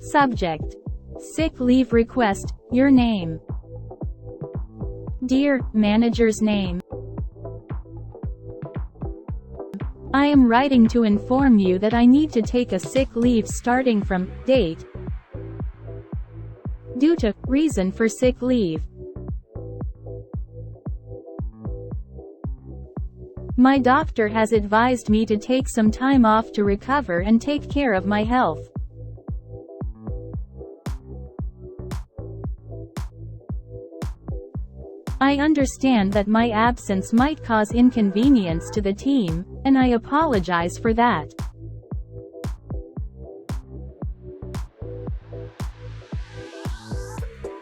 Subject: sick leave request. Your name. Dear manager's name. I am writing to inform you that I need to take a sick leave starting from date due to reason for sick leave. My doctor has advised me to take some time off to recover and take care of my health. I understand that my absence might cause inconvenience to the team, and I apologize for that.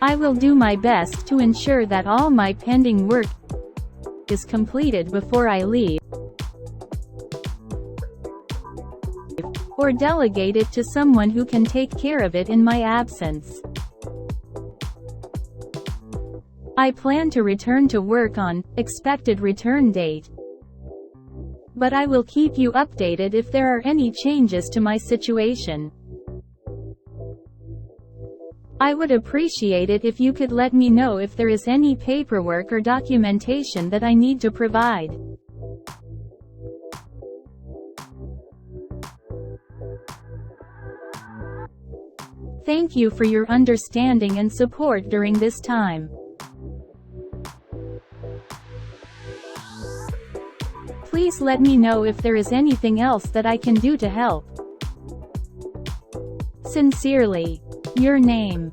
I will do my best to ensure that all my pending work is completed before I leave, or delegate it to someone who can take care of it in my absence. I plan to return to work on expected return date, but I will keep you updated if there are any changes to my situation. I would appreciate it if you could let me know if there is any paperwork or documentation that I need to provide. Thank you for your understanding and support during this time. Please let me know if there is anything else that I can do to help. Sincerely, your name.